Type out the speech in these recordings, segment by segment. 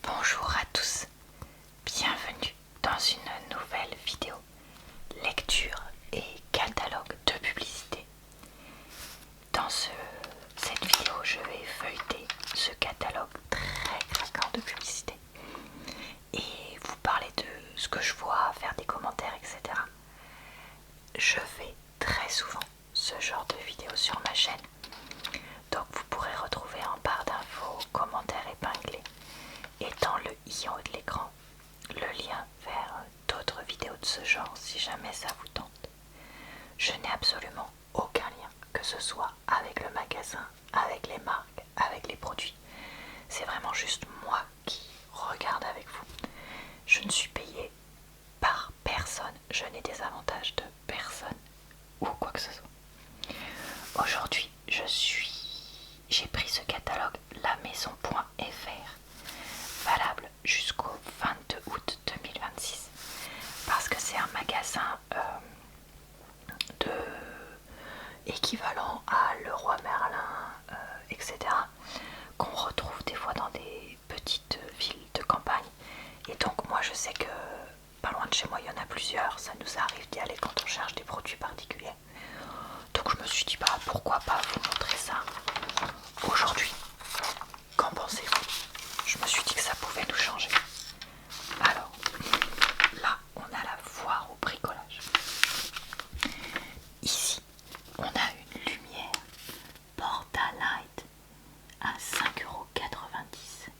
Bonjour à tous, bienvenue dans une nouvelle vidéo lecture et catalogue de publicité. Dans cette vidéo, je vais feuilleter ce catalogue très craquant de publicité et vous parler de ce que je vois, faire des commentaires, etc. Je fais très souvent ce genre de vidéos sur ma chaîne, donc vous pourrez retrouver en barre d'infos, commentaires épinglés et dans le i en haut de l'écran le lien vers d'autres vidéos de ce genre si jamais ça vous tente. Je n'ai absolument aucun lien, que ce soit avec le magasin, avec les marques, avec les produits. C'est vraiment juste moi qui regarde avec vous. Je ne suis payée par personne, je n'ai des avantages de personne ou quoi que ce soit. Aujourd'hui, j'ai pris ce catalogue lamaison.fr, valable jusqu'au 22 août 2026, parce que c'est un magasin de équivalent à Leroy Merlin, etc., qu'on retrouve des fois dans des petites villes de campagne. Et donc moi je sais que pas loin de chez moi il y en a plusieurs, ça nous arrive d'y aller quand on cherche des produits particuliers. Donc je me suis dit bah pourquoi pas vous montrer ça aujourd'hui. Qu'en pensez-vous? Je me suis dit que ça pouvait nous changer. Alors là on a la foire au bricolage. Ici on a une lumière Portalight à 5,90 €.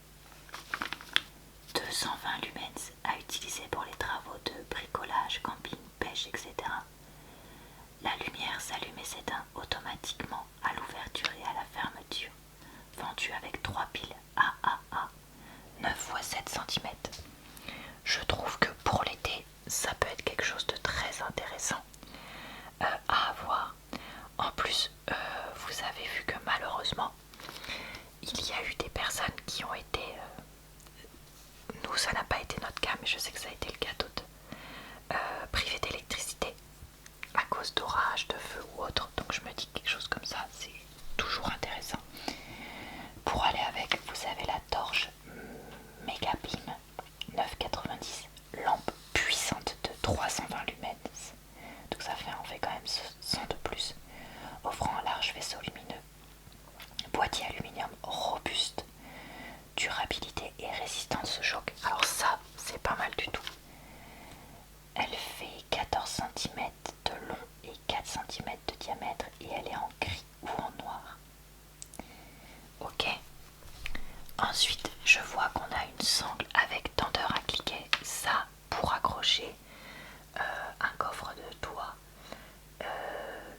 220 lumens à utiliser pour les travaux de bricolage, camping, pêche, etc. La lumière s'allume et s'éteint automatiquement à l'ouverture et à la fermeture. Vendue avec 3 piles AAA, 9 x 7 cm. Je trouve que pour l'été, ça peut être quelque chose de très intéressant à avoir. En plus, vous avez vu que malheureusement, il y a eu des personnes qui ont été... nous, ça n'a pas été notre cas, mais je sais que ça a été le cas d'autres. Privés d'électricité à cause d'orages, de feux ou autre. Donc je me dis que quelque chose comme ça, c'est toujours intéressant. Pour aller avec, vous avez la torche Mega Beam 9,90, lampe puissante de 320 lumens. Donc ça fait quand même 100 de plus, offrant un large faisceau lumineux. Boîtier aluminium robuste, durabilité et résistance au choc. Alors ça, c'est pas mal du tout. Elle fait 14 cm de long et 4 cm de diamètre et elle est en gris ou en noir. Ok. Ensuite, je vois qu'on a une sangle avec tendeur à cliquet. Ça, pour accrocher un coffre de toit.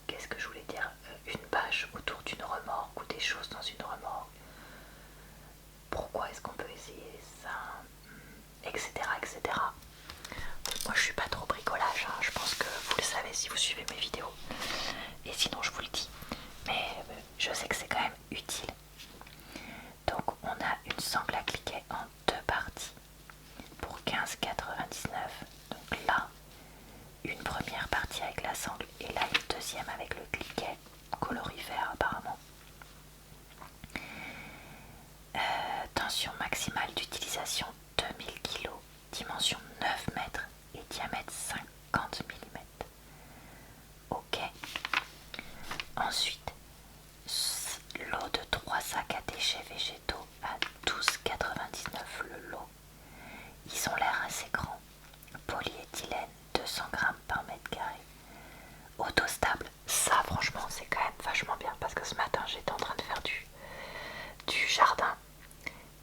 Qu'est-ce que je voulais dire? Une bâche autour d'une remorque ou des choses dans une remorque. Pourquoi est-ce qu'on peut essayer ça? Etc. etc. Moi je suis pas trop bricolage, hein. Je pense que vous le savez si vous suivez mes vidéos. Et sinon je vous le dis. Mais je sais que c'est quand même utile. Donc on a une sangle à cliquet en 2 parties pour 15,99 €. Donc là, une première partie avec la sangle et là une deuxième avec le cliquet colorifère apparemment. Tension maximale d'utilisation 2000 kg, dimension 9 mètres et diamètre 50 mm. Ok. Ensuite, lot de 3 sacs à déchets végétaux à 12,99 € le lot. Ils ont l'air assez grands. Polyéthylène 200 g par mètre carré. Autostable. Ça franchement c'est quand même vachement bien parce que ce matin j'étais en train de faire du jardin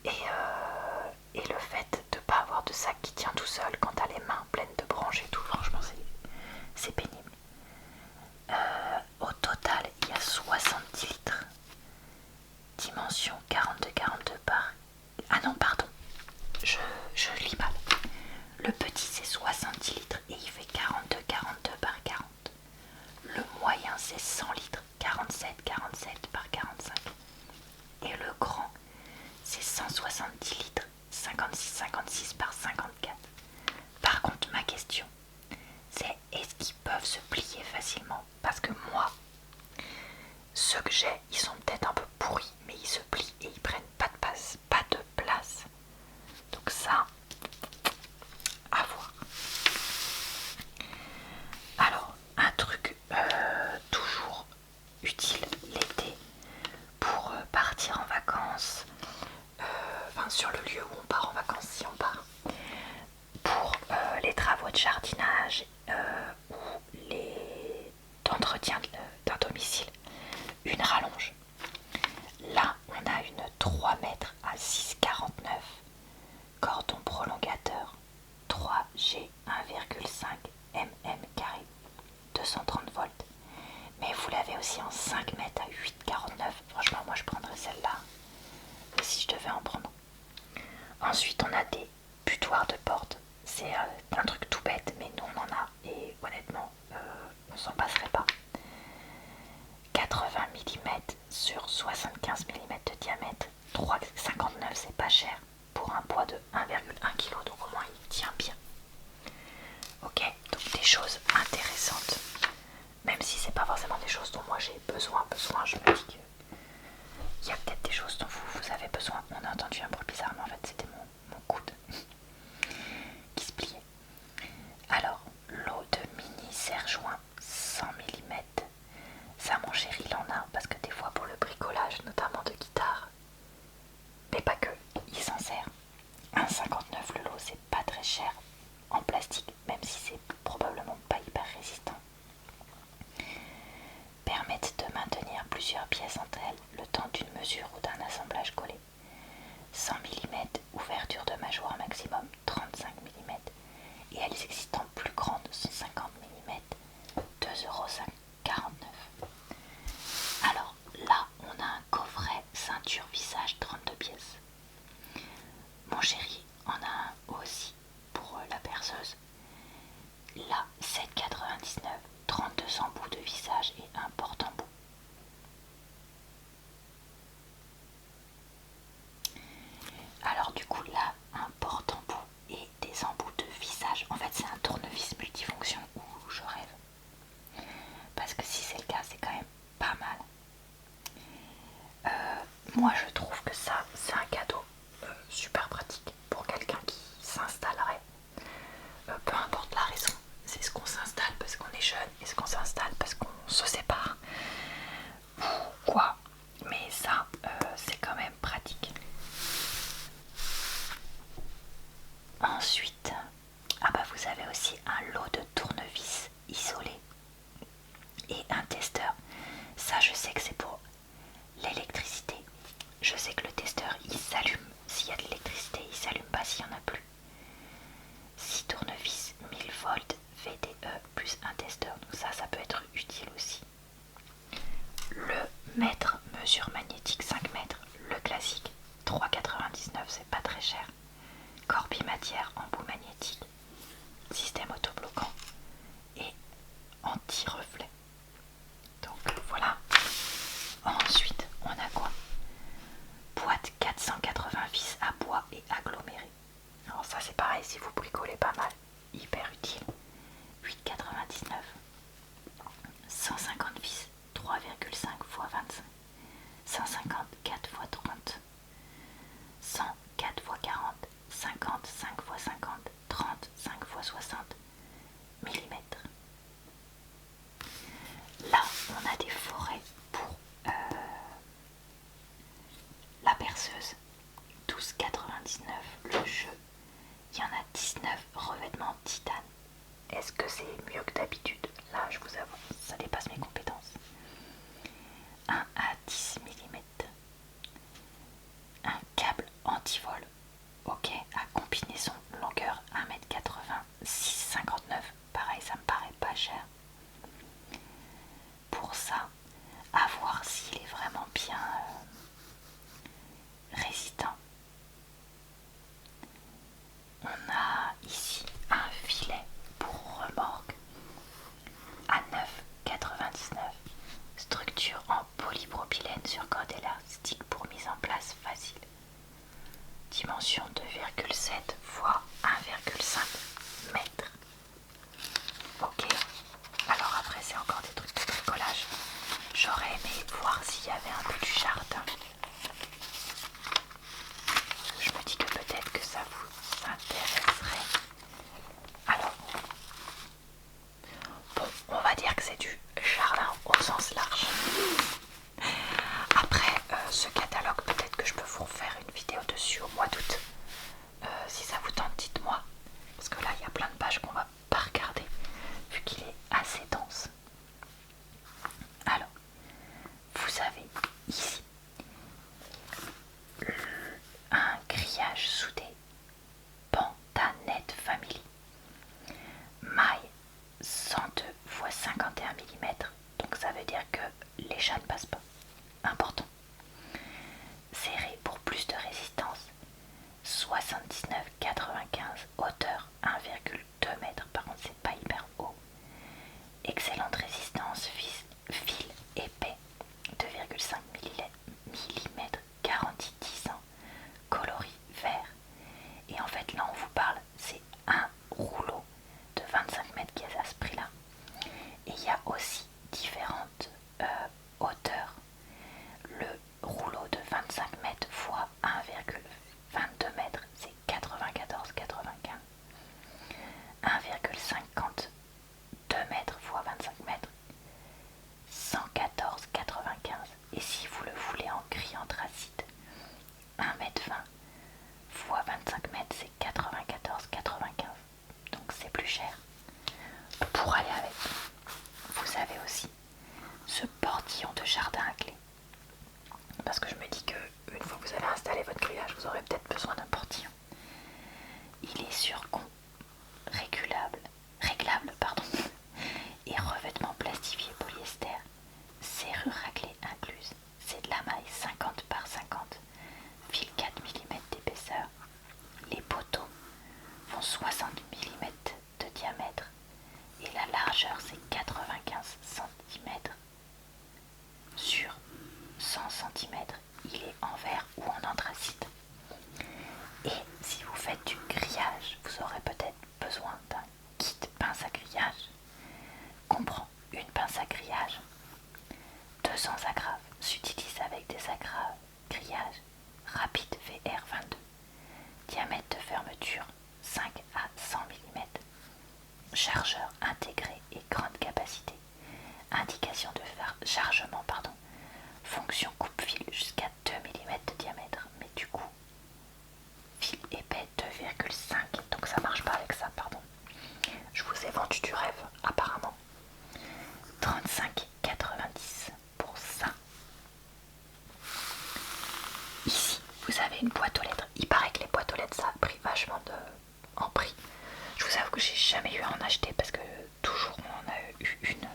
et le fait de ne pas avoir de sac qui tient tout seul quand t'as les mains pleines de branches et tout, franchement c'est pénible. Au total il y a 70 litres, dimension 42-48 sur le lieu où on part en vacances si on part. Pour les travaux de jardinage ou les d'entretien d'un domicile, une rallonge. Là, on a une 3 mètres à 6,49, cordon prolongateur 3G 1,5 mm carré, 230 volts. Mais vous l'avez aussi en 5 mètres à 8,49. Franchement, moi je prendrais celle-là si je devais en prendre. Ensuite, on a des butoirs de porte. C'est un truc tout bête, mais nous on en a et honnêtement, on s'en passerait pas. 80 mm sur 75 mm de diamètre, 3,59, c'est pas cher pour un poids de 1,1 kg, donc au moins il tient bien. Ok, donc des choses intéressantes, même si c'est pas forcément des choses dont moi j'ai besoin, je me dis qu'il y a peut-être des choses dont vous avez besoin. On a entendu un bruit bizarre, mais en fait c'était mon coude qui se pliait. Alors, l'eau de mini serre-joint 100 mm. Ça, mon chéri, il en a parce que des fois pour le bricolage, notamment de guitare, mais pas que, il s'en sert. 1,59 le lot, c'est pas très cher en plastique, même si c'est probablement pas hyper résistant. Permettent de maintenir plusieurs pièces entre elles le temps d'une mesure ou d'un assemblage collé. 100 mm, ouverture de mâchoire maximum 35 mm, et elles existent en plus grande 150 mm, 2,49 €. Alors là, on a un coffret ceinture visage 32 pièces. Mon chéri en a un aussi pour la perceuse. Là, 7,99 €, 32 embouts de visage et un porte-embout. Alors du coup là, un porte-embout et des embouts de visage. En fait, c'est un tournevis multifonction où je rêve. Parce que si c'est le cas, c'est quand même pas mal. Moi, je trouve que ça, c'est un cadeau super pratique pour quelqu'un qui s'installerait. Peu importe la raison, c'est ce qu'on s'installe parce qu'on est jeune, est-ce qu'on s'installe parce qu'on se sépare ou quoi. Mais ça, c'est quand même pratique. Ensuite, vous avez aussi un lot de tournevis isolés et un testeur. Ça, je sais que c'est pour l'électricité. Je sais que le testeur, il s'allume s'il y a de l'électricité, il s'allume pas s'il n'y en a plus. 6 tournevis 1000 volts VDE plus un testeur, donc ça peut être utile aussi. Le mètre mesure magnétique 5 mètres, le classique 3,99, c'est pas très cher. Corbimatière, embout magnétique, système autobloquant et anti-reflet. Donc voilà. Ensuite, on a quoi? Boîte 480 vis à bois et aggloméré. Alors ça c'est pareil, si vous bricolez pas mal, hyper utile. 8,99. 150 vis, 3,5 x 25. 150 4 x 30. 100 4 x 40. 50 5 x 50. 30 5 x 60 mm. Là, on a des forêts pour la perceuse. 12,99 le jeu. Il y en a 19 revêtements titane. Est-ce que c'est mieux que d'habitude? Là, je vous avoue, ça dépasse mes compétences. 1 à 10 mm. Un câble anti-vol. Ok, à combinaison longueur 1,80 m, 6,59. Pareil, ça me paraît pas cher. Pour ça, à voir s'il est vraiment bien résistant. On a ici un filet pour remorque à 9,99. Structure en polypropylène sur corde élastique pour mise en place facile. Dimension 2,7 x 1,5 m. Ok, alors après c'est encore des trucs de bricolage. J'aurais aimé voir s'il y avait un peu du jardin. Je me dis que peut-être que ça vous intéresserait. Alors, bon, on va dire que c'est du jardin au sens large. Après, ce catalogue, peut-être que je peux vous refaire une vidéo dessus au mois d'août. acheter parce que toujours on en a eu une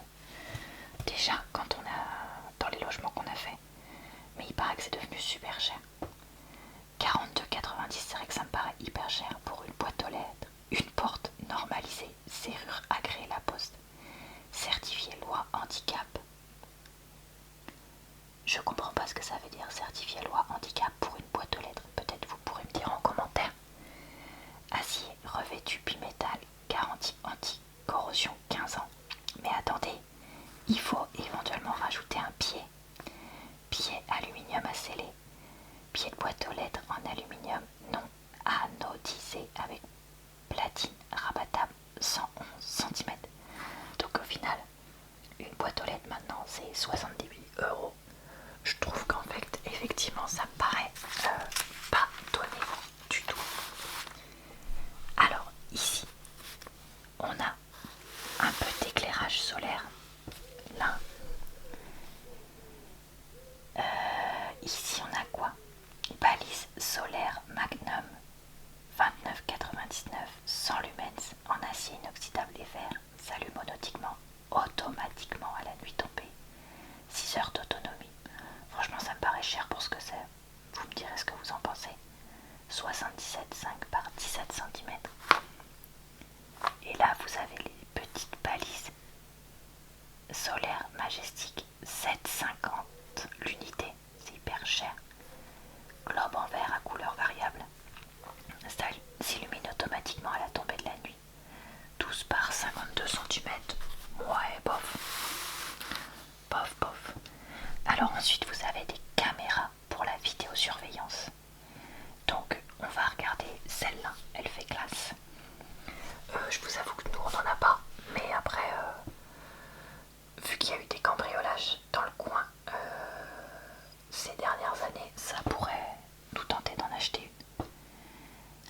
déjà quand on a dans les logements qu'on a fait, mais il paraît que c'est devenu super cher. 42,90, c'est vrai que ça me paraît hyper cher pour une boîte aux lettres, une porte normalisée, serrure agréée La Poste, certifié loi handicap. Je comprends pas ce que ça veut dire certifié loi handicap pour une boîte aux lettres, peut-être vous pourrez me dire en commentaire. Acier revêtu bimétal, garantie anti-corrosion 15 ans. Mais attendez, il faut éventuellement rajouter un pied. Pied aluminium à sceller. Pied de boîte aux lettres en aluminium non anodisé avec platine rabattable 111 cm. Donc au final, une boîte aux lettres maintenant c'est 70 €. Je trouve qu'en fait, effectivement, ça me paraît pas donné du tout. Alors ici, on a un peu d'éclairage solaire. Là, ici on a quoi? Balise solaire Magnum 29,99 100 lumens en acier inoxydable et vert, s'allume automatiquement à la nuit tombée. 6 heures d'autonomie. Franchement, ça me paraît cher pour ce que c'est. Vous me direz ce que vous en pensez. 77,5 par 17 cm. Et là, vous avez les petites balises solaires Majestic 7,50 l'unité. C'est hyper cher. Globe en verre à couleur variable. Ça s'illumine automatiquement à la tombée de la nuit. 12 par 52 cm. Ouais, bof. Bof, bof. Alors ensuite, vous avez des caméras pour la vidéosurveillance. Donc, on va regarder celle-là. Elle fait classe. Je vous avoue que nous, on n'en a pas. Mais après, vu qu'il y a eu des cambriolages dans le coin ces dernières années, ça pourrait nous tenter d'en acheter une.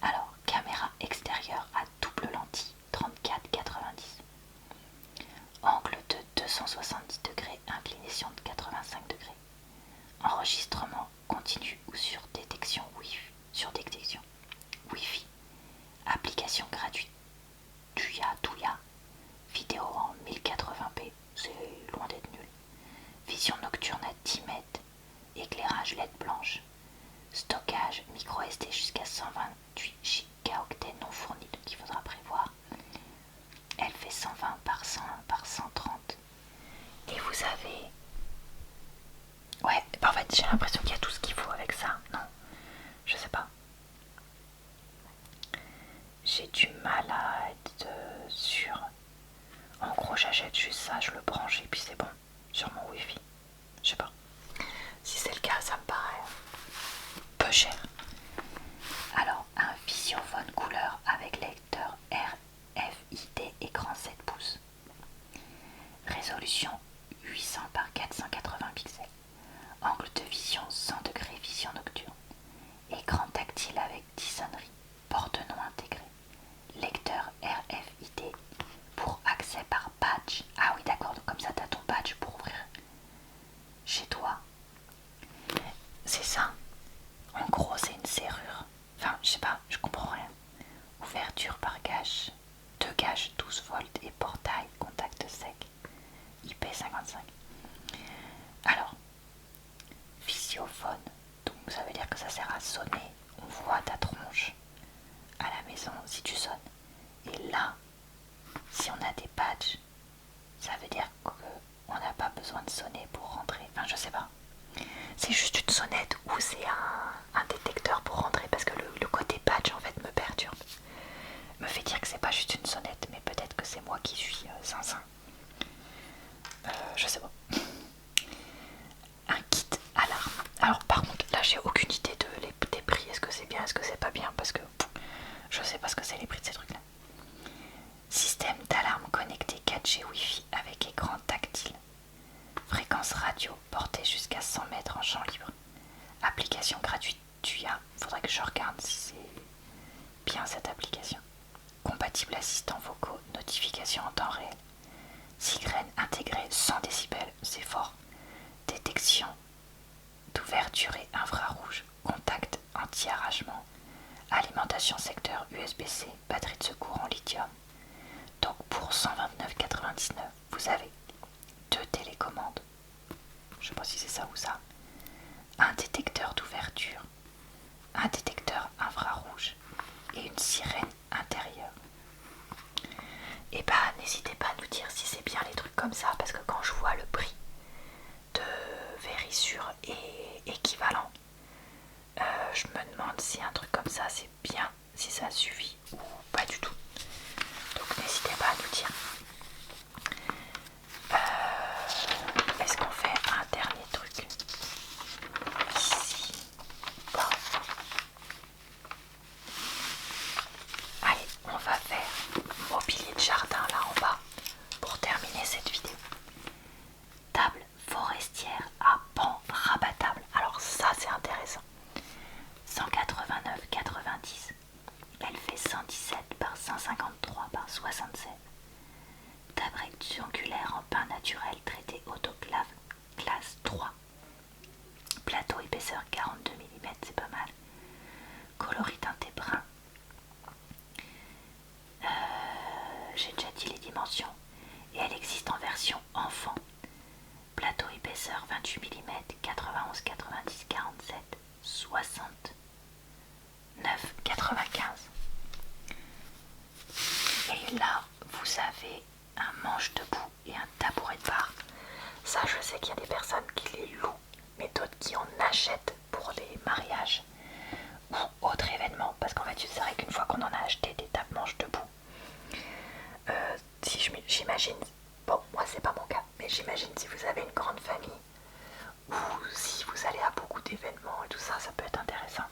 Alors, caméra extérieure à double lentille, 34,90. Angle de 270 degrés, inclinaison de 85 degrés. Enregistrement continu ou sur détection Wi-Fi. Application gratuite Tuya. Vidéo en 1080p, c'est loin d'être nul. Vision nocturne à 10 mètres. Éclairage LED blanche. Stockage micro SD jusqu'à 128 Go non fourni, donc il faudra prévoir. Elle fait 120 par 101 par 130. Et vous avez... Ouais, en fait j'ai l'impression qu'il y a tout ce qu'il faut avec ça. Non, je sais pas. J'ai du mal à être sûre. En gros, j'achète juste ça, je le branche et puis c'est bon. Sur mon wifi. Je sais pas. Si c'est le cas, ça me paraît peu cher. Alors, un visiophone couleur avec lecteur RFID écran 7 pouces. Résolution 800 par 480 pixels. Angle de vision 100 degrés, vision nocturne. Écran tactile avec 10 sonneries. Porte-nom intégré. Lecteur RFID pour accès par badge. Ah oui, d'accord, donc comme ça t'as ton badge pour ouvrir chez toi. C'est ça. En gros, c'est une serrure. Enfin, je sais pas, je comprends rien. Ouverture par gage. 2 gages 12 volts et portail contact sec. IP55. Alors, visiophone. Donc ça veut dire que ça sert à sonner. On voit ta tronche à la maison si tu sonnes. Et là, si on a des badges, ça veut dire qu'on n'a pas besoin de sonner pour rentrer. Enfin, je sais pas. C'est juste une sonnette ou c'est un détecteur pour rentrer, parce que le côté badge en fait me perturbe. Me fait dire que c'est pas juste une sonnette, mais peut-être que c'est moi qui suis zinzin. Je sais pas. Un kit alarme. Alors par contre là j'ai aucune idée des prix. Est-ce que c'est bien, est-ce que c'est pas bien, parce que je sais pas ce que c'est les prix de ces trucs là. Système d'alarme connecté 4G Wi-Fi avec écran tactile. Fréquence radio portée jusqu'à 100 mètres en champ libre. Application gratuite Tuya. Faudrait que je regarde si c'est bien cette application. Compatible assistants vocaux, notification en temps réel. Sirène intégrée 100 décibels, c'est fort. Détection d'ouverture et infrarouge. Contact anti-arrachement. Alimentation secteur USB-C. Batterie de secours en lithium. Donc pour pour 129,99 vous avez 2 télécommandes, je sais pas si c'est ça ou ça, un détecteur d'ouverture, un détecteur infrarouge et une sirène intérieure. Et bah n'hésitez pas à nous dire si c'est bien les trucs comme ça, parce que quand je vois le prix de Verisure et équivalent, je me demande si un truc comme ça c'est bien, si ça suffit ou pas du tout. Donc n'hésitez pas à nous dire. Est-ce qu'on fait un dernier truc ici? Bon. Allez, on va faire mobilier de jardin là en bas pour terminer cette vidéo. Table forestière à banc rabattable. Alors ça c'est intéressant. 189,90. Elle fait 117 par 153 par 67. Table rectangulaire en pain naturel traité autoclave classe 3. Plateau épaisseur 42 mm, c'est pas mal. Coloris teinté brun. J'ai déjà dit les dimensions. Et elle existe en version enfant. Plateau épaisseur 28 mm, 91, 90, 47, 69, 95. Et là, vous avez un manche debout et un tabouret de bar. Ça, je sais qu'il y a des personnes qui les louent, mais d'autres qui en achètent pour les mariages ou autres événements. Parce qu'en fait, c'est vrai qu'une fois qu'on en a acheté des tables manches debout, si j'imagine, bon, moi c'est pas mon cas, mais j'imagine si vous avez une grande famille ou si vous allez à beaucoup d'événements et tout ça, ça peut être intéressant.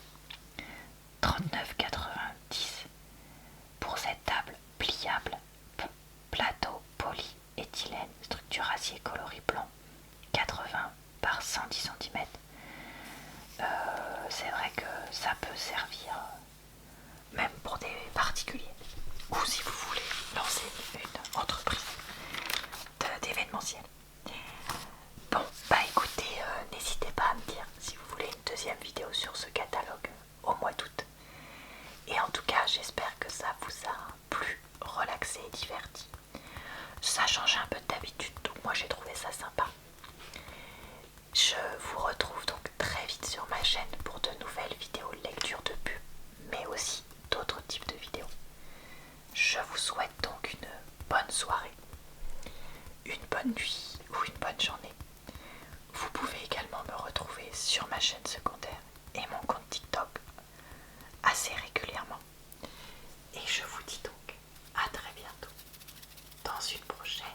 39,90 pour cette table pliable, plateau polyéthylène, structure acier coloris blanc, 80 par 110 cm. C'est vrai que ça peut servir même pour des particuliers ou si vous voulez lancer une entreprise d'événementiel. Bon, bah écoutez, n'hésitez pas à me dire si vous voulez une deuxième vidéo sur ce catalogue au mois d'août. Et en tout cas, j'espère que ça vous a plu, relaxé et diverti. Ça change un peu d'habitude, donc moi j'ai trouvé ça sympa. Je vous retrouve donc très vite sur ma chaîne pour de nouvelles vidéos de lecture de pub, mais aussi d'autres types de vidéos. Je vous souhaite donc une bonne soirée, une bonne nuit ou une bonne journée. Vous pouvez également me retrouver sur ma chaîne secondaire et mon compte TikTok assez régulièrement. Et je vous dis donc à très bientôt dans une prochaine